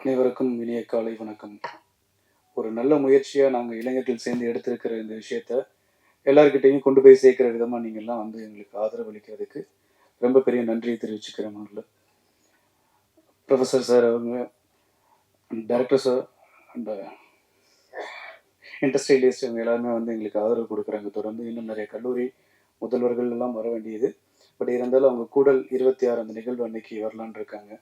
அனைவருக்கும் இனிய காலை வணக்கம். ஒரு நல்ல முயற்சியாக நாங்கள் இளைஞர்கள் சேர்ந்து எடுத்திருக்கிற இந்த விஷயத்த எல்லார்கிட்டையும் கொண்டு போய் சேர்க்கிற விதமாக நீங்கள்லாம் வந்து எங்களுக்கு ஆதரவு அளிக்கிறதுக்கு ரொம்ப பெரிய நன்றியை தெரிவிச்சுக்கிறேன். முதல்ல ப்ரொஃபஸர் சார், அவங்க டைரக்டர் சார் அண்ட் இண்டஸ்ட்ரியலிஸ்ட் இவங்க எல்லாருமே வந்து எங்களுக்கு ஆதரவு கொடுக்குறாங்க. தொடர்ந்து இன்னும் நிறைய கல்லூரி முதல்வர்கள் எல்லாம் வர வேண்டியது. பட் இருந்தாலும் அவங்க கூடல் 26 அந்த நிகழ்வு அன்னைக்கு வரலான்னு இருக்காங்க.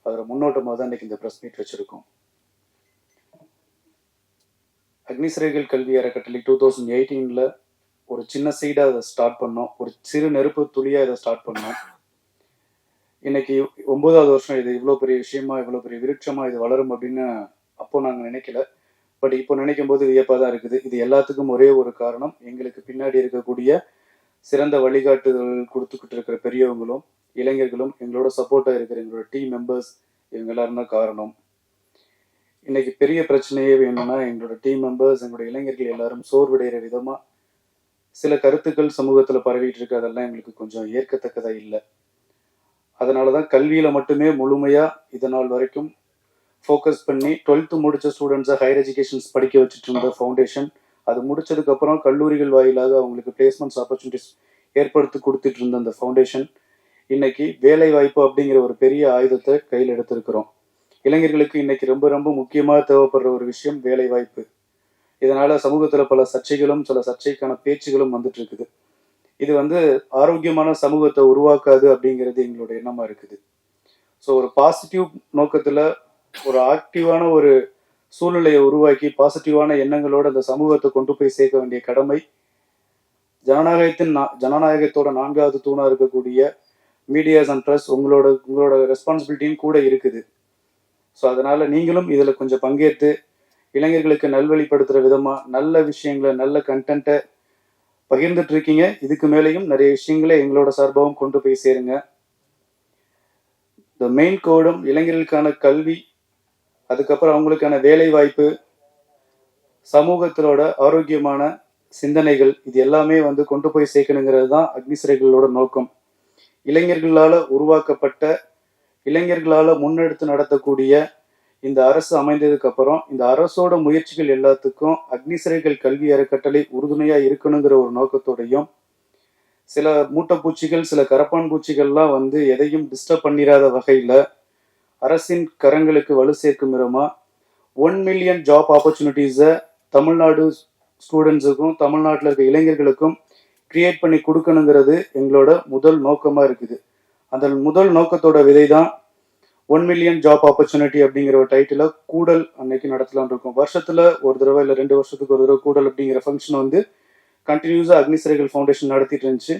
அதோட முன்னோட்டமாக தான் இன்னைக்கு இந்த ப்ரெஸ் மீட் வச்சுருக்கோம். அக்னிசிறைகள் கல்வி அறக்கட்டளை 2018 ஒரு சின்ன சீடாக அதை ஸ்டார்ட் பண்ணோம். ஒரு சிறு நெருப்பு துளியாக இதை ஸ்டார்ட் பண்ணோம். இன்னைக்கு 9வது வருஷம். இது இவ்வளோ பெரிய விஷயமா, இவ்வளோ பெரிய விருட்சமாக இது வளரும் அப்படின்னு அப்போ நாங்கள் நினைக்கல. பட் இப்போ நினைக்கும் போது வியப்பாக தான் இருக்குது. இது எல்லாத்துக்கும் ஒரே ஒரு காரணம், எங்களுக்கு பின்னாடி இருக்கக்கூடிய சிறந்த வழிகாட்டுதல் கொடுத்துக்கிட்டு இருக்கிற பெரியவங்களும் இளைஞர்களும் எங்களோட சப்போர்ட்டாக இருக்கிற எங்களோட டீம் மெம்பர்ஸ், இவங்க எல்லாரும் தான் காரணம். இன்னைக்கு பெரிய பிரச்சனையே வேணும்னா எங்களோட டீம் மெம்பர்ஸ், எங்களோட இளைஞர்கள் எல்லாரும் சோர்வடைகிற விதமாக சில கருத்துக்கள் சமூகத்தில் பரவிட்டு இருக்கு. அதெல்லாம் எங்களுக்கு கொஞ்சம் ஏற்கத்தக்கதாக இல்லை. அதனால தான் கல்வியில் மட்டுமே முழுமையாக இதனால் வரைக்கும் ஃபோக்கஸ் பண்ணி 12th முடித்த ஸ்டூடெண்ட்ஸை ஹையர் எஜுகேஷன்ஸ் படிக்க வச்சுட்டு இருந்த ஃபவுண்டேஷன், அது முடிச்சதுக்கப்புறம் கல்லூரிகள் வாயிலாக அவங்களுக்கு பிளேஸ்மெண்ட்ஸ் ஆப்பர்ச்சுனிட்டிஸ் ஏற்படுத்தி கொடுத்துட்டு இருந்த அந்த ஃபவுண்டேஷன் இன்னைக்கு வேலை வாய்ப்பு அப்படிங்கிற ஒரு பெரிய ஆயுதத்தை கையில் எடுத்திருக்கிறோம். இளைஞர்களுக்கு இன்னைக்கு ரொம்ப ரொம்ப முக்கியமாக தேவைப்படுற ஒரு விஷயம் வேலை வாய்ப்பு. இதனால சமூகத்தில் பல சர்ச்சைகளும் சில சர்ச்சைக்கான பேச்சுகளும் வந்துட்டு இருக்குது. இது வந்து ஆரோக்கியமான சமூகத்தை உருவாக்காது அப்படிங்கிறது எங்களோட எண்ணமா இருக்குது. ஸோ ஒரு பாசிட்டிவ் நோக்கத்தில் ஒரு ஆக்டிவான ஒரு சூழ்நிலையை உருவாக்கி பாசிட்டிவான எண்ணங்களோட அந்த சமூகத்தை கொண்டு போய் சேர்க்க வேண்டிய கடமை ஜனநாயகத்தோட 4வது தூணா இருக்கக்கூடிய மீடியாஸ் அண்ட் ப்ரெஸ் உங்களோட ரெஸ்பான்சிபிலிட்டியும் கூட இருக்குது. ஸோ அதனால நீங்களும் இதில் கொஞ்சம் பங்கேற்று இளைஞர்களுக்கு நல்வழிப்படுத்துகிற விதமாக நல்ல விஷயங்களை, நல்ல கண்டென்ட்டை பகிர்ந்துட்டு இருக்கீங்க. இதுக்கு மேலேயும் நிறைய விஷயங்களை எங்களோட சார்பாகவும் கொண்டு போய் சேருங்க. இந்த மெயின் கோடும் இளைஞர்களுக்கான கல்வி, அதுக்கப்புறம் அவங்களுக்கான வேலை வாய்ப்பு, சமூகத்திலோட ஆரோக்கியமான சிந்தனைகள், இது எல்லாமே வந்து கொண்டு போய் சேர்க்கணுங்கிறது தான் அக்னிசிறைகளோட நோக்கம். இளைஞர்களால் உருவாக்கப்பட்ட, இளைஞர்களால் முன்னெடுத்து நடத்தக்கூடிய இந்த அரசு அமைந்ததுக்கு அப்புறம் இந்த அரசோட முயற்சிகள் எல்லாத்துக்கும் அக்னிசிறைகள் கல்வி அறக்கட்டளை உறுதுணையா இருக்கணுங்கிற ஒரு நோக்கத்தோடையும், சில மூட்டைப்பூச்சிகள், சில கரப்பான் பூச்சிகள்லாம் வந்து எதையும் டிஸ்டர்ப் பண்ணிடாத வகையில் அரசின் கரங்களுக்கு வலு சேர்க்கும் விதமா 1 million ஜாப் ஆப்பர்ச்சுனிட்டிஸை தமிழ்நாடு ஸ்டூடெண்ட்ஸுக்கும் தமிழ்நாட்டில் இருக்க இளைஞர்களுக்கும் கிரியேட் பண்ணி கொடுக்கணுங்கிறது எங்களோட முதல் நோக்கமாக இருக்குது. அந்த முதல் நோக்கத்தோட விதை தான் 1 million ஜாப் ஆப்பர்ச்சுனிட்டி அப்படிங்கிற ஒரு டைட்டில் கூடல் அன்னைக்கு நடத்தலான் இருக்கும். வருஷத்துல ஒரு தடவை இல்லை 2 வருஷத்துக்கு ஒரு தடவை கூடல் அப்படிங்கிற ஃபங்க்ஷன் வந்து கண்டினியூஸாக அக்னிசிறைகள் ஃபவுண்டேஷன் நடத்திட்டு இருந்துச்சு.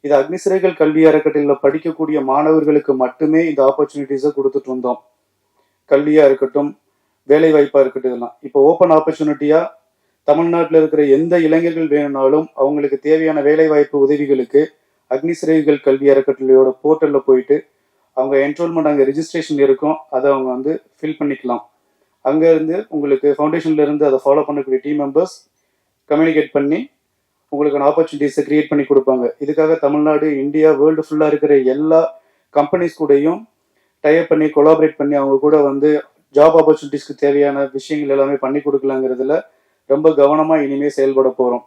இது அக்னிசிறைகள் கல்வி அறக்கட்டளையில் படிக்கக்கூடிய மாணவர்களுக்கு மட்டுமே இந்த ஆப்பர்ச்சுனிட்டிஸை கொடுத்துட்டு இருந்தோம். கல்வியா இருக்கட்டும், வேலை வாய்ப்பா இருக்கட்டும், இதெல்லாம் இப்போ ஓப்பன் ஆப்பர்ச்சுனிட்டியா தமிழ்நாட்டில் இருக்கிற எந்த இளைஞர்கள் வேணும்னாலும் அவங்களுக்கு தேவையான வேலை வாய்ப்பு உதவிகளுக்கு அக்னிசிறைகள் கல்வி அறக்கட்டளையோட போர்ட்டலில் போயிட்டு அவங்க என்ரோல்மெண்ட், அங்கே ரிஜிஸ்ட்ரேஷன் இருக்கும், அதை அவங்க வந்து ஃபில் பண்ணிக்கலாம். அங்கேருந்து உங்களுக்கு ஃபவுண்டேஷன்ல இருந்து அதை ஃபாலோ பண்ணக்கூடிய டீம் மெம்பர்ஸ் கம்யூனிகேட் பண்ணி உங்களுக்கான ஆப்பர்ச்சுனிட்டிஸை கிரியேட் பண்ணி கொடுப்பாங்க. இதுக்காக தமிழ்நாடு, இந்தியா, வேர்ல்டு ஃபுல்லாக இருக்கிற எல்லா கம்பெனிஸ் கூடயும் டைப் பண்ணி கொலாபரேட் பண்ணி அவங்க கூட வந்து ஜாப் ஆப்பர்ச்சுனிட்டிஸ்க்கு தேவையான விஷயங்கள் எல்லாமே பண்ணி கொடுக்கலாங்கிறதுல ரொம்ப கவனமாக இனிமேல் செயல்பட போகிறோம்.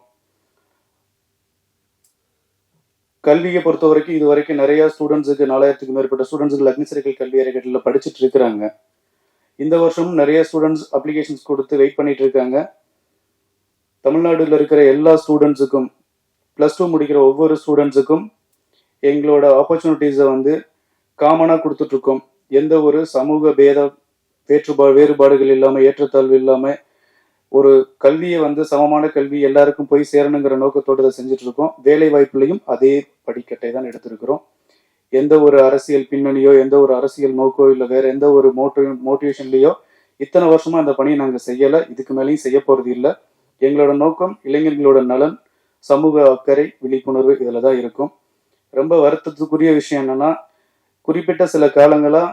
கல்வியை பொறுத்த வரைக்கும் இது வரைக்கும் நிறைய ஸ்டூடெண்ட்ஸுக்கு 4000க்கும் மேற்பட்ட ஸ்டூடெண்ட்ஸுக்கு அக்னிசிறைகள் கல்வி அறக்கட்டளையில் படிச்சுட்டு இருக்கிறாங்க. இந்த வருஷமும் நிறைய ஸ்டூடெண்ட்ஸ் அப்ளிகேஷன்ஸ் கொடுத்து வெயிட் பண்ணிட்டு இருக்காங்க. தமிழ்நாடுல இருக்கிற எல்லா ஸ்டூடெண்ட்ஸுக்கும், +2 முடிக்கிற ஒவ்வொரு ஸ்டூடெண்ட்ஸுக்கும் எங்களோட ஆப்பர்ச்சுனிட்டிஸை வந்து காமனாக கொடுத்துட்ருக்கோம். எந்த ஒரு சமூக வேறுபாடுகள் இல்லாமல், ஏற்றத்தாழ்வு இல்லாமல் ஒரு கல்வியை வந்து சமமான கல்வி எல்லாருக்கும் போய் சேரணுங்கிற நோக்கத்தோடு இதை செஞ்சுட்டு இருக்கோம். வேலை வாய்ப்புலையும் அதே படிக்கட்டை தான் எடுத்திருக்கிறோம். எந்த ஒரு அரசியல் பின்னணியோ, எந்த ஒரு அரசியல் நோக்கோ, இல்லை வேற எந்த ஒரு மோட்டிவேஷன்லையோ இத்தனை வருஷமா அந்த பணியை நாங்கள் செய்யலை, இதுக்கு மேலேயும் செய்ய போறது இல்லை. எங்களோட நோக்கம் இளைஞர்களோட நலன், சமூக அக்கறை, விழிப்புணர்வு, இதில் தான் இருக்கும். ரொம்ப வருத்தத்துக்குரிய விஷயம் என்னன்னா, குறிப்பிட்ட சில காலங்களா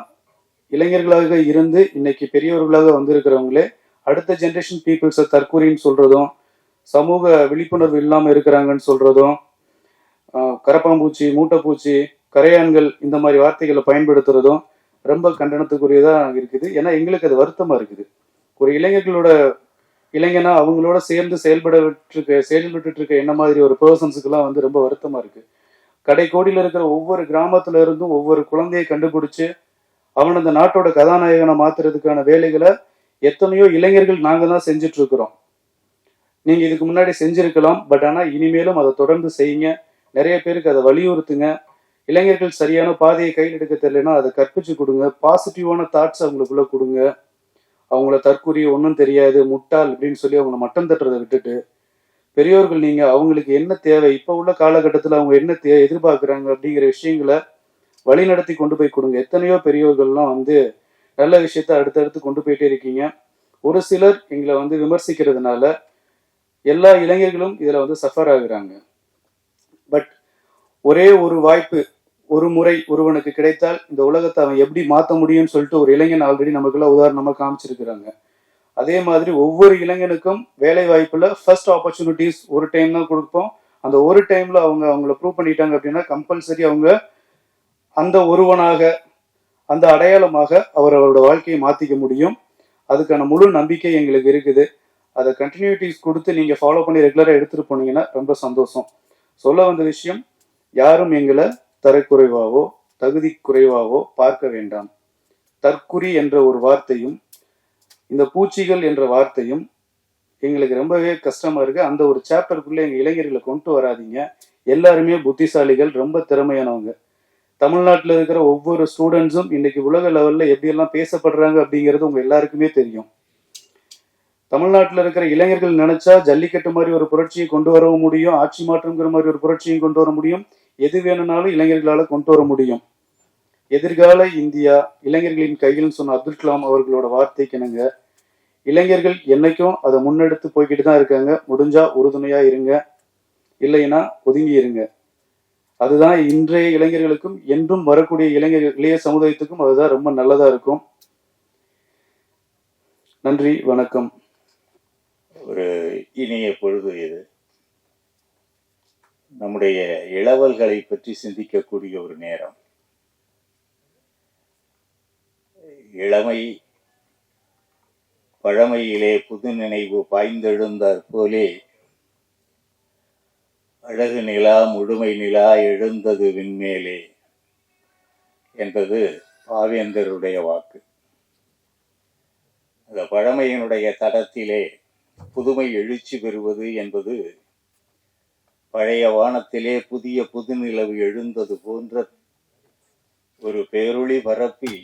இளைஞர்களாக இருந்து இன்னைக்கு பெரியவர்களாக வந்திருக்கிறவங்களே அடுத்த ஜென்ரேஷன் பீப்புள்ஸை தற்கூரின்னு சொல்றதும், சமூக விழிப்புணர்வு இல்லாமல் இருக்கிறாங்கன்னு சொல்றதும், கரப்பாம்பூச்சி, மூட்டைப்பூச்சி, கரையான்கள் இந்த மாதிரி வார்த்தைகளை பயன்படுத்துறதும் ரொம்ப கண்டனத்துக்குரியதா இருக்குது. ஏன்னா எங்களுக்கு அது வருத்தமா இருக்குது. ஒரு இளைஞனா அவங்களோட சேர்ந்து செயல்பட்டு இருக்க என்ன மாதிரி ஒரு பர்சன்ஸுக்கெல்லாம் வந்து ரொம்ப வருத்தமா இருக்கு. கடைக்கோடியில இருக்கிற ஒவ்வொரு கிராமத்துல இருந்தும் ஒவ்வொரு குழந்தையை கண்டுபிடிச்சு அவன் அந்த நாட்டோட கதாநாயகனை மாத்துறதுக்கான வேலைகளை எத்தனையோ இளைஞர்கள் நாங்க தான் செஞ்சுட்டு இருக்கிறோம். நீங்க இதுக்கு முன்னாடி செஞ்சிருக்கலாம், பட் ஆனா இனிமேலும் அதை தொடர்ந்து செய்யுங்க. நிறைய பேருக்கு அதை வலியுறுத்துங்க. இளைஞர்கள் சரியான பாதையை கையில் எடுக்க தெரியலன்னா அதை கற்பிச்சு கொடுங்க. பாசிட்டிவான தாட்ஸ் அவங்களுக்குள்ள கொடுங்க. அவங்கள தற்கொலை ஒன்றும் தெரியாது, முட்டாள் அப்படின்னு சொல்லி அவங்கள மட்டம் தட்டுறதை விட்டுட்டு, பெரியோர்கள் நீங்க அவங்களுக்கு என்ன தேவை, இப்ப உள்ள காலகட்டத்தில் அவங்க என்ன எதிர்பார்க்குறாங்க அப்படிங்கிற விஷயங்களை வழி நடத்தி கொண்டு போய் கொடுங்க. எத்தனையோ பெரியோர்கள்லாம் வந்து நல்ல விஷயத்த அடுத்தடுத்து கொண்டு போயிட்டே இருக்கீங்க. ஒரு சிலர் எங்களை வந்து விமர்சிக்கிறதுனால எல்லா இளைஞர்களும் இதுல வந்து சஃபர் ஆகுறாங்க. பட் ஒரே ஒரு வாய்ப்பு ஒரு முறை ஒருவனுக்கு கிடைத்தால் இந்த உலகத்தை அவன் எப்படி மாற்ற முடியும்னு சொல்லிட்டு ஒரு இளைஞன் ஆல்ரெடி நமக்குள்ள உதாரணமா காமிச்சிருக்கிறாங்க. அதே மாதிரி ஒவ்வொரு இளைஞனுக்கும் வேலை வாய்ப்புல ஃபர்ஸ்ட் ஆப்பர்ச்சுனிட்டிஸ் ஒரு டைம் தான் கொடுப்போம். அந்த ஒரு டைம்ல அவங்கள ப்ரூவ் பண்ணிட்டாங்க அப்படின்னா கம்பல்சரி அவங்க அந்த ஒருவனாக அந்த அடையாளமாக அவரோட வாழ்க்கையை மாத்திக்க முடியும். அதுக்கான முழு நம்பிக்கை எங்களுக்கு இருக்குது. அதை கண்டினியூட்டிஸ் கொடுத்து நீங்க ஃபாலோ பண்ணி ரெகுலரா எடுத்துட்டு போனீங்கன்னா ரொம்ப சந்தோஷம். சொல்ல வந்த விஷயம், யாரும் எங்களை தரக்குறைவாவோ தகுதி குறைவாவோ பார்க்க வேண்டாம். தற்குறி என்ற ஒரு வார்த்தையும் இந்த பூச்சிகள் என்ற வார்த்தையும் எங்களுக்கு ரொம்பவே கஷ்டமா இருக்கு. அந்த ஒரு சாப்டருக்குள்ள எங்க இளைஞர்களை கொண்டு வராதிங்க. எல்லாருமே புத்திசாலிகள், ரொம்ப திறமையானவங்க. தமிழ்நாட்டில் இருக்கிற ஒவ்வொரு ஸ்டூடெண்ட்ஸும் இன்னைக்கு உலக லெவல்ல எப்படியெல்லாம் பேசப்படுறாங்க அப்படிங்கிறது உங்க எல்லாருக்குமே தெரியும். தமிழ்நாட்டில் இருக்கிற இளைஞர்கள் நினைச்சா ஜல்லிக்கட்டு மாதிரி ஒரு புரட்சியை கொண்டு வரவும் முடியும், ஆட்சி மாற்றம்ங்கிற மாதிரி ஒரு புரட்சியும் கொண்டு வர முடியும். எது வேணும்னாலும் இளைஞர்களால கொண்டு வர முடியும். எதிர்கால இந்தியா இளைஞர்களின் கையில் சொன்ன அப்துல் கலாம் அவர்களோட வார்த்தைக்கு என்னங்க, இளைஞர்கள் என்னைக்கும் அதை முன்னெடுத்து போய்கிட்டு தான் இருக்காங்க. முடிஞ்சா உறுதுணையா இருங்க, இல்லைன்னா ஒதுங்கி இருங்க. அதுதான் இன்றைய இளைஞர்களுக்கும் என்றும் வரக்கூடிய இளைய சமுதாயத்துக்கும் அதுதான் ரொம்ப நல்லதா இருக்கும். நன்றி, வணக்கம். ஒரு இனிய பொழுது இது. நம்முடைய இளவல்களை பற்றி சிந்திக்கக்கூடிய ஒரு நேரம். இளமை பழமையிலே புது நினைவு பாய்ந்தெழுந்தாற் போலே அழகு நிலா முழுமை நிலா எழுந்தது விண்மேலே என்பது பாவேந்தருடைய வாக்கு. அந்த பழமையினுடைய தடத்திலே புதுமை எழுச்சி பெறுவது என்பது பழைய வானத்திலே புதிய புதுநிலவு எழுந்தது போன்ற ஒரு பேரொளி பரப்பி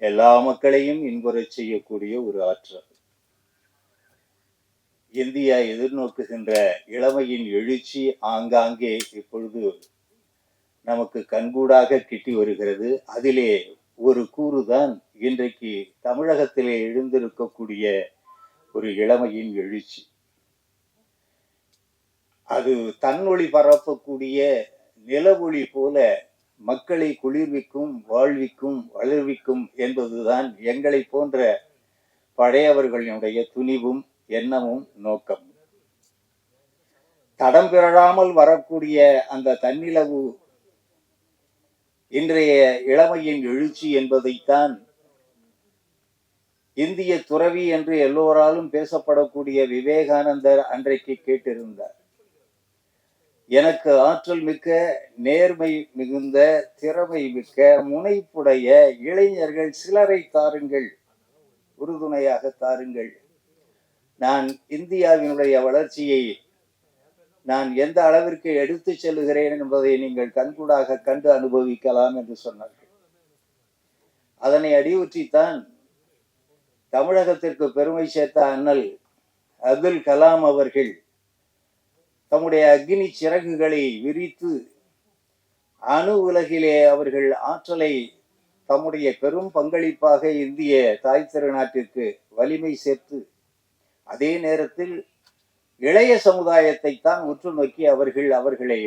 எல்லா மக்களையும் இன்புறச் செய்யக்கூடிய ஒரு ஆற்றல். இந்தியா எதிர்நோக்குகின்ற இளமையின் எழுச்சி ஆங்காங்கே இப்பொழுது நமக்கு கண்கூடாக கிட்டி வருகிறது. அதிலே ஒரு கூறுதான் இன்றைக்கு தமிழகத்திலே எழுந்திருக்கக்கூடிய ஒரு இளமையின் எழுச்சி. அது தன்னொளி பரப்பக்கூடிய நிலவொளி போல மக்களை குளிர்விக்கும், வாழ்விக்கும், வளர்விக்கும் என்பதுதான் எங்களை போன்ற பழையவர்களுடைய துணிவும் எண்ணமும் நோக்கம். தடம் பிறழாமல் வரக்கூடிய அந்த தன்னிலவு இன்றைய இளமையின் எழுச்சி என்பதைத்தான் இந்திய துறவி என்று எல்லோராலும் பேசப்படக்கூடிய விவேகானந்தர் அன்றைக்கு கேட்டிருந்தார். எனக்கு ஆற்றல் மிக்க, நேர்மை மிகுந்த, திறமை மிக்க, முனைப்புடைய இளைஞர்கள் சிலரை தாருங்கள், உறுதுணையாக தாருங்கள். நான் இந்தியாவினுடைய வளர்ச்சியை நான் எந்த அளவிற்கு எடுத்து செல்லுகிறேன் என்பதை நீங்கள் கண்கூடாக கண்டு அனுபவிக்கலாம் என்று சொன்னார்கள். அதனை அடிவுற்றித்தான் தமிழகத்திற்கு பெருமை சேர்த்த அண்ணல் அப்துல் கலாம் அவர்கள் தம்முடைய அக்னி சிறகுகளை விரித்து அணு உலகிலே அவர்கள் ஆற்றலை தம்முடைய பெரும் பங்களிப்பாக இந்திய தாய் திருநாட்டிற்கு வலிமை சேர்த்து, அதே நேரத்தில் இளைய சமுதாயத்தை தான் உற்று நோக்கி அவர்களை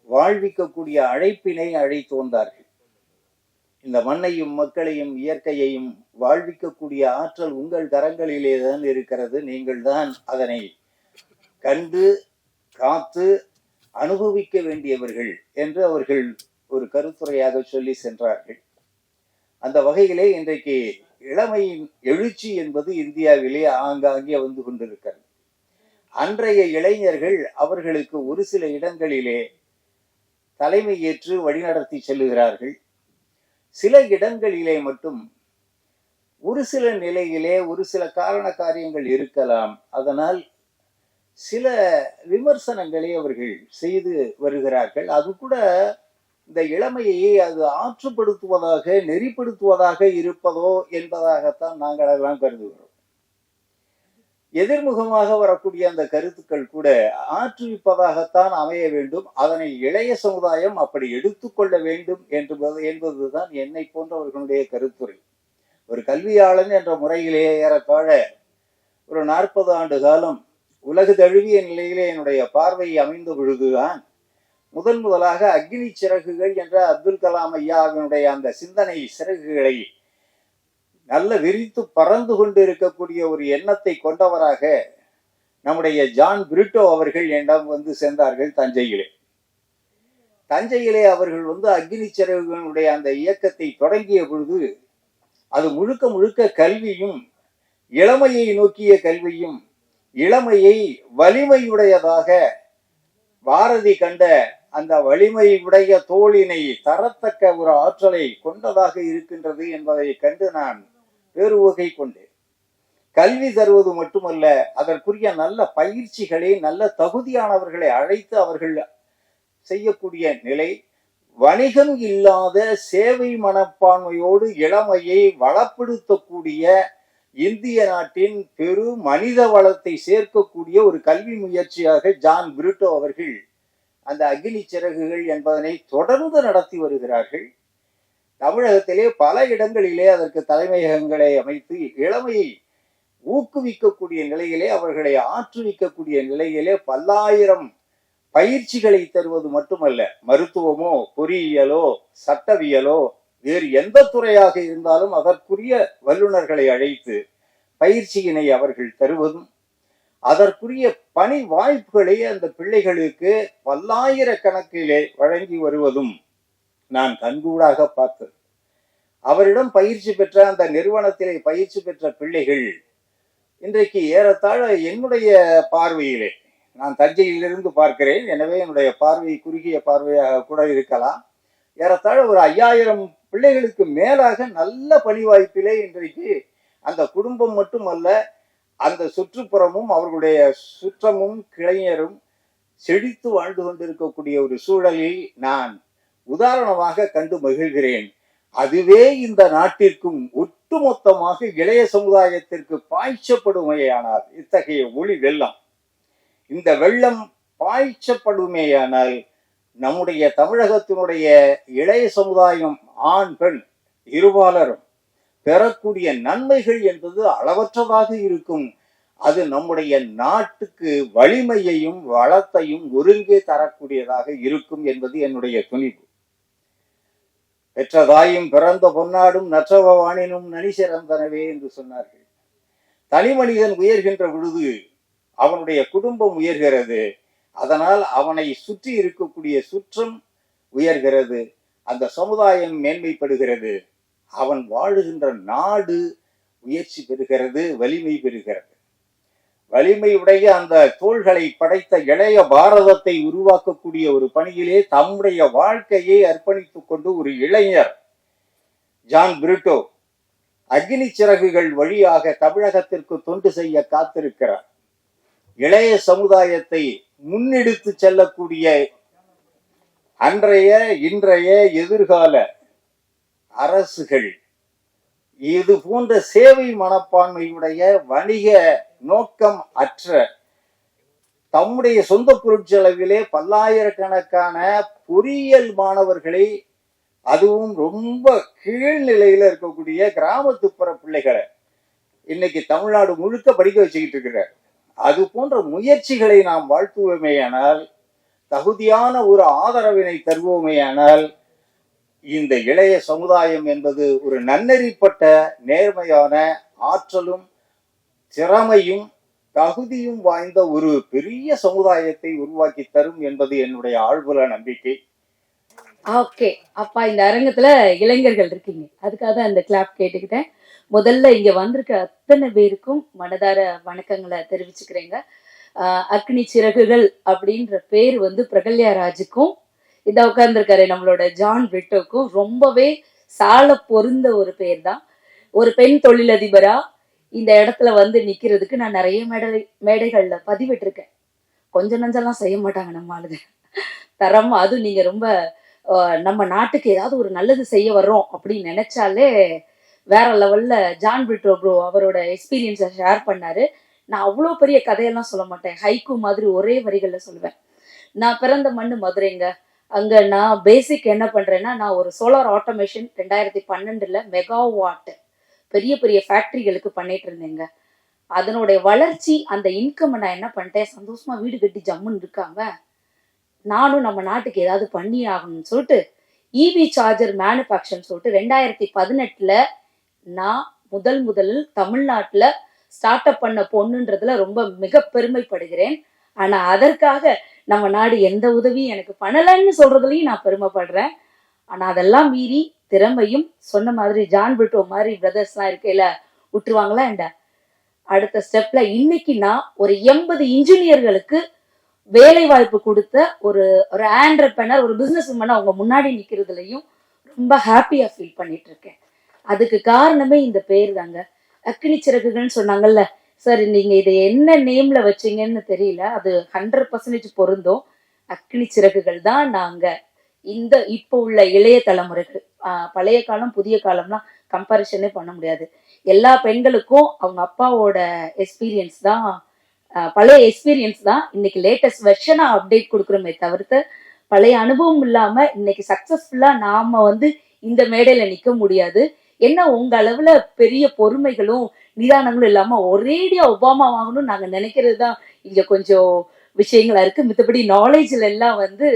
வாழ்விக்கக்கூடிய அழைப்பினை அழைத்து வந்தார்கள். இந்த மண்ணையும் மக்களையும் இயற்கையையும் வாழ்விக்கக்கூடிய ஆற்றல் உங்கள் கரங்களிலே தான் இருக்கிறது. நீங்கள் தான் அதனை கண்டு காத்து அனுபவிக்க வேண்டியவர்கள் என்று அவர்கள் ஒரு கருத்துரையாக சொல்லி சென்றார்கள். அந்த வகையிலே இன்றைக்கு இளமையின் எழுச்சி என்பது இந்தியாவிலே ஆங்காங்கே வந்து கொண்டிருக்கிறது. அன்றைய இளைஞர்கள் அவர்களுக்கு ஒரு சில இடங்களிலே தலைமை ஏற்று வழிநடத்தி செல்லுகிறார்கள். சில இடங்களிலே மட்டும் ஒரு சில நிலையிலே ஒரு சில காரண காரியங்கள் இருக்கலாம். அதனால் சில விமர்சனங்களை அவர்கள் செய்து வருகிறார்கள். அது கூட இந்த இளமையை அது ஆற்றுப்படுத்துவதாக நெறிப்படுத்துவதாக இருப்பதோ என்பதாகத்தான் நாங்கள் எல்லாம் கருதுகிறோம். எதிர்முகமாக வரக்கூடிய அந்த கருத்துக்கள் கூட ஆற்றுவிப்பதாகத்தான் அமைய வேண்டும். அதனை இளைய சமுதாயம் அப்படி எடுத்துக்கொள்ள வேண்டும் என்பதுதான் என்னை போன்றவர்களுடைய கருத்துரை. ஒரு கல்வியாளன் என்ற முறையிலே ஏறத்தாழ ஒரு 40 ஆண்டு காலம் உலகு தழுவிய நிலையிலே என்னுடைய பார்வை அமைந்த பொழுதுதான் முதலாக அக்னி சிறகுகள் என்ற அப்துல் கலாம் ஐயாவினுடைய அந்த சிந்தனை சிறகுகளை நல்ல விரித்து பறந்து கொண்டு இருக்கக்கூடிய ஒரு எண்ணத்தை கொண்டவராக நம்முடைய ஜான் பிரிட்டோ அவர்கள் என்னிடம் வந்து சேர்ந்தார்கள் தஞ்சையிலே. தஞ்சையிலே அவர்கள் வந்து அக்னி சிறகுகளுடைய அந்த இயக்கத்தை தொடங்கிய பொழுது அது முழுக்க முழுக்க கல்வியும் இளமையை நோக்கிய கல்வியும் இளமையை வலிமையுடையதாக பாரதி கண்ட அந்த வலிமையுடைய தோளினை தரத்தக்க ஒரு ஆற்றலை கொண்டதாக இருக்கின்றது என்பதை கண்டு நான் பேருவகை கொண்டேன். கல்வி தருவது மட்டுமல்ல, அதற்குரிய நல்ல பயிற்சிகளை நல்ல தகுதியானவர்களை அழைத்து அவர்கள் செய்யக்கூடிய நிலை, வணிகம் இல்லாத சேவை மனப்பான்மையோடு இளமையை வளப்படுத்தக்கூடிய இந்திய நாட்டின் பெரு மனித வளத்தை சேர்க்கக்கூடிய ஒரு கல்வி முயற்சியாக ஜான் பிரிட்டோ அவர்கள் அந்த அக்னி சிறகுகள் என்பதனை தொடர்ந்து நடத்தி வருகிறார்கள். தமிழகத்திலே பல இடங்களிலே அதற்கு தலைமையகங்களை அமைத்து இளமையை ஊக்குவிக்கக்கூடிய நிலையிலே அவர்களை ஆற்றுவிக்கக்கூடிய நிலையிலே பல்லாயிரம் பயிற்சிகளை தருவது மட்டுமல்ல, மருத்துவமோ பொறியியலோ சட்டவியலோ வேறு எந்த துறையாக இருந்தாலும் அதற்குரிய வல்லுநர்களை அழைத்து பயிற்சியினை அவர்கள் தருவதும் அதற்குரிய பணி வாய்ப்புகளை அந்த பிள்ளைகளுக்கு பல்லாயிரக்கணக்கிலே வழங்கி வருவதும் நான் கண்கூடாக பார்த்தது. அவரிடம் பயிற்சி பெற்ற அந்த நிறுவனத்திலே பயிற்சி பெற்ற பிள்ளைகள் இன்றைக்கு ஏறத்தாழ என்னுடைய பார்வையிலே, நான் தஞ்சையிலிருந்து பார்க்கிறேன், எனவே என்னுடைய பார்வை குறுகிய பார்வையாக கூட இருக்கலாம், ஏறத்தாழ ஒரு 5000 பிள்ளைகளுக்கு மேலாக நல்ல பணி வாய்ப்பிலே இன்றைக்கு அந்த குடும்பம் மட்டுமல்ல, அந்த சுற்றுப்புறமும் அவர்களுடைய சுற்றமும் கிளைஞரும் செழித்து வாழ்ந்து கொண்டிருக்கக்கூடிய ஒரு சூழலில் நான் உதாரணமாக கண்டு மகிழ்கிறேன். அதுவே இந்த நாட்டிற்கும் ஒட்டுமொத்தமாக இளைய சமுதாயத்திற்கு பாய்ச்சப்படுமையானால், இத்தகைய ஒளி வெள்ளம், இந்த வெள்ளம் பாய்ச்சப்படுமேயானால் நம்முடைய தமிழகத்தினுடைய இளைய சமுதாயம் ஆண் பெண் இருபாலரும் பெறக்கூடிய நன்மைகள் என்பது அளவற்றதாக இருக்கும். அது நம்முடைய நாட்டுக்கு வலிமையையும் வளத்தையும் ஒருங்கே தரக்கூடியதாக இருக்கும் என்பது என்னுடைய துணிவு. பெற்றதாயும் பிறந்த பொன்னாடும் நற்றவ வாணினும் நனி சிறந்தனவே என்று சொன்னார்கள். தனி மனிதன் உயர்கின்ற பொழுது அவனுடைய குடும்பம் உயர்கிறது, அதனால் அவனை சுற்றி இருக்கக்கூடிய சுற்றம் உயர்கிறது, அந்த சமுதாயம் மேன்மைப்படுகிறது, அவன் வாழுகின்ற நாடு உயர்ச்சி பெறுகிறது, வலிமை பெறுகிறது. வலிமையுடைய அந்த தோள்களை படைத்த இளைய பாரதத்தை உருவாக்கக்கூடிய ஒரு பணியிலே தம்முடைய வாழ்க்கையை அர்ப்பணித்துக் கொண்டு ஒரு இளைஞர் ஜான் பிரிட்டோ அக்னி சிறகுகள் வழியாக தமிழகத்திற்கு தொண்டு செய்ய காத்திருக்கிறார். இளைய சமுதாயத்தை முன்னெடுத்து செல்லக்கூடிய அன்றைய இன்றைய எதிர்கால அரசுகள் இது போன்ற சேவை மனப்பான்மையுடைய வணிக நோக்கம் அற்ற தம்முடைய சொந்த பொருட்செலவிலே பல்லாயிரக்கணக்கான பொறியியல் மாணவர்களை, அதுவும் ரொம்ப கீழ்நிலையில இருக்கக்கூடிய கிராமத்துப்புற பிள்ளைகளை இன்னைக்கு தமிழ்நாடு முழுக்க படிக்க வச்சுக்கிட்டு இருக்கிறார். அது போன்ற முயற்சிகளை நாம் வாழ்த்துவோமேயானால், தகுதியான ஒரு ஆதரவினை தருவோமேயானால், இந்த இளைய சமுதாயம் என்பது ஒரு நன்னெறிப்பட்ட நேர்மையான ஆற்றலும் திறமையும் தகுதியும் வாய்ந்த ஒரு பெரிய சமுதாயத்தை உருவாக்கி தரும் என்பது என்னுடைய ஆழ்வுல நம்பிக்கை. ஓகே. அப்பா இந்த அரங்கத்துல இளைஞர்கள் இருக்கீங்க. அதுக்காக தான் இந்த கிளாப் கேட்டுக்கிட்டேன். முதல்ல இங்க வந்திருக்க அத்தனை பேருக்கும் மனதார வணக்கங்கள தெரிவிச்சுக்கிறேங்க. அக்னி சிறகுகள் அப்படின்ற பேர் வந்து பிரகல்யா ராஜுக்கும், இத உட்கார்ந்துருக்காரு நம்மளோட ஜான் பிரிட்டோக்கும் ரொம்பவே சால பொருந்த ஒரு பேர் தான். ஒரு பெண் தொழிலதிபரா இந்த இடத்துல வந்து நிக்கிறதுக்கு நான் நிறைய மேடைகள்ல பதிவிட்டிருக்கேன். கொஞ்சம் நஞ்செல்லாம் செய்ய மாட்டாங்க நம்ம ஆளுங்க. தரமா அதுவும் நீங்க ரொம்ப நம்ம நாட்டுக்கு ஏதாவது ஒரு நல்லது செய்ய வர்றோம் அப்படின்னு நினைச்சாலே வேற லெவல்ல ஜான் பிரிட்டோ ப்ரோ அவரோட எக்ஸ்பீரியன்ஸை ஷேர் பண்ணாரு. நான் அவ்வளோ பெரிய கதையெல்லாம் சொல்ல மாட்டேன். ஹைக்கூ மாதிரி ஒரே வரிகள்ல சொல்லுவேன். நான் பிறந்த மண்ணு மதுரைங்க. அங்க நான் பேசிக் என்ன பண்றேன்னா, நான் ஒரு சோலார் ஆட்டோமேஷன் 2012 மெகாவாட் பெரிய பெரிய ஃபேக்டரிகளுக்கு பண்ணிட்டு இருந்தேங்க. அதனுடைய வளர்ச்சி அந்த இன்கம் நான் என்ன பண்ணிட்டேன், சந்தோஷமா வீடு கட்டி ஜம்முன்னு இருக்காம நானும் நம்ம நாட்டுக்கு ஏதாவது பண்ணி ஆகணும்னு சொல்லிட்டு இவி சார்ஜர் மேனுஃபேக்சர்னு சொல்லிட்டு 2018 நான் முதல் தமிழ்நாட்டுல ஸ்டார்ட் அப் பண்ண பொண்ணுன்றதுல ரொம்ப மிக பெருமைப்படுகிறேன். ஆனா அதற்காக நம்ம நாடு எந்த உதவியும் எனக்கு பண்ணலன்னு சொல்றதுலயும் நான் பெருமைப்படுறேன். ஆனா அதெல்லாம் மீறி திறமையும் சொன்ன மாதிரி ஜான் பிரிட்டோ மாதிரி பிரதர்ஸ்லாம் இருக்கையில விட்டுருவாங்களா என்ன? அடுத்த ஸ்டெப்ல இன்னைக்கு நான் ஒரு 80 இன்ஜினியர்களுக்கு வேலை வாய்ப்பு கொடுத்த ஒரு ஒரு ஆண்டர்பிரனர், ஒரு பிசினஸ் உமன் அவங்க முன்னாடி நிக்கிறதுலையும் ரொம்ப ஹாப்பியா ஃபீல் பண்ணிட்டு இருக்கேன். அதுக்கு காரணமே இந்த பேர் தாங்க. அக்னி சிறகுகள்னு சொன்னாங்கல்ல சார், நீங்க இதை என்ன நேம்ல வச்சீங்கன்னு தெரியல, அது 100% பொருந்தும். அக்னி சிறகுகள் தான் நாங்க இந்த இப்போ உள்ள இளைய தலைமுறைகள். பழைய காலம் புதிய காலம்லாம் கம்பாரிசனே பண்ண முடியாது. எல்லா பெண்களுக்கும் அவங்க அப்பாவோட எக்ஸ்பீரியன்ஸ் தான், பழைய எக்ஸ்பீரியன்ஸ் தான் இன்னைக்கு லேட்டஸ்ட் வெர்ஷனா அப்டேட் கொடுக்குறோமே தவிர்த்து பழைய அனுபவம் இல்லாம இன்னைக்கு சக்சஸ்ஃபுல்லா நாம வந்து இந்த மேடையில நிக்க முடியாது. என்ன உங்க அளவுல பெரிய பொறுமைகளும் நிதானங்களும் இல்லாம ஒரேடியா ஒபாமா வாங்கணும்னு நாங்க நினைக்கிறது தான் இங்க கொஞ்சம் விஷயங்களா இருக்கு. மித்தபடி நாலேஜ்ல எல்லாம் வந்து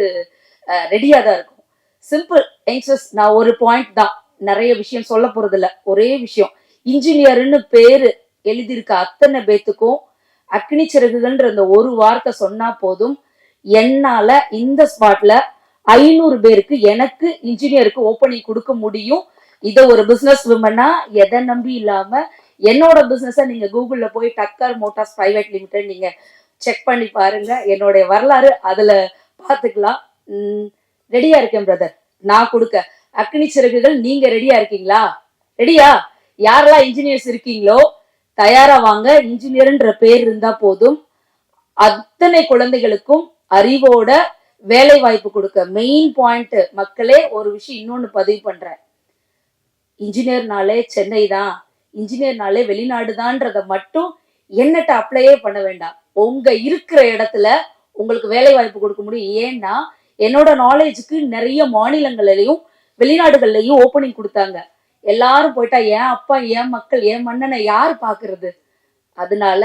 ரெடியா தான் இருக்கும். சிம்பிள் யங்ஸ்டர்ஸ், நான் ஒரு பாயிண்ட் தான், நிறைய விஷயம் சொல்ல போறது இல்ல. ஒரே விஷயம், இன்ஜினியர்னு பேரு எழுதியிருக்க அத்தனை பேத்துக்கும் அக்னி சிறகுகள்ன்ற அந்த ஒரு வார்த்தை சொன்னா போதும், என்னால இந்த ஸ்பாட்ல 500 பேருக்கு எனக்கு இன்ஜினியருக்கு ஓப்பனிங் கொடுக்க முடியும். இதை ஒரு பிசினஸ் விமனா எதை நம்பி இல்லாம என்னோட பிசினஸ நீங்க கூகுள்ல போய் டக்கர் மோட்டார்ஸ் பிரைவேட் லிமிடெட் நீங்க செக் பண்ணி பாருங்க. என்னுடைய வரலாறு அதுல பாத்துக்கலாம். ரெடியா இருக்கேன் பிரதர், நான் கொடுக்க அக்னி சிறகுகள். நீங்க ரெடியா இருக்கீங்களா? ரெடியா? யாரெல்லாம் இன்ஜினியர்ஸ் இருக்கீங்களோ தயாரா வாங்க. இன்ஜினியர்ன்ற பேர் இருந்தா போதும், அத்தனை குழந்தைகளுக்கும் அறிவோட வேலை வாய்ப்பு கொடுக்க. மெயின் பாயிண்ட் மக்களே, ஒரு விஷயம் இன்னொன்னு பதிவு பண்றேன். இன்ஜினியர்னாலே சென்னை தான், இன்ஜினியர்னாலே வெளிநாடு தான்றத மட்டும் என்னட்ட அப்ளையே பண்ண வேண்டாம். உங்க இருக்கிற இடத்துல உங்களுக்கு வேலை வாய்ப்பு கொடுக்க முடியும். ஏன்னா என்னோட நாலேஜுக்கு நிறைய மாநிலங்கள்லயும் வெளிநாடுகள்லயும் ஓப்பனிங் கொடுத்தாங்க. எல்லாரும் போயிட்டா என் அப்பா என் மக்கள் என் மன்னனை யாரு பாக்குறது? அதனால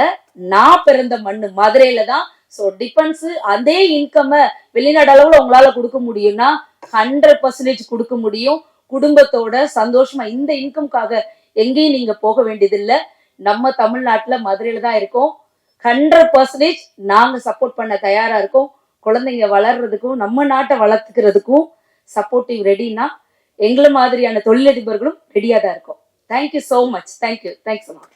நான் பிறந்த மண்ணு மதுரையில தான். ஸோ டிஃபென்ஸ் அதே இன்கம் வெளிநாடு அளவுல உங்களால கொடுக்க முடியும்னா 100% கொடுக்க முடியும். குடும்பத்தோட சந்தோஷமா இந்த இன்கம்காக எங்கேயும் நீங்க போக வேண்டியதில்லை. நம்ம தமிழ்நாட்டுல மதுரையில தான் இருக்கோம். 100% நாங்க சப்போர்ட் பண்ண தயாரா இருக்கோம். குழந்தைங்க வளர்றதுக்கும் நம்ம நாட்டை வளர்த்துக்கிறதுக்கும் சப்போர்ட்டிவ் ரெடினா எங்களை மாதிரியான தொழிலதிபர்களும் ரெடியா தான் இருக்கும். Thank you so much. Thank you. Thanks.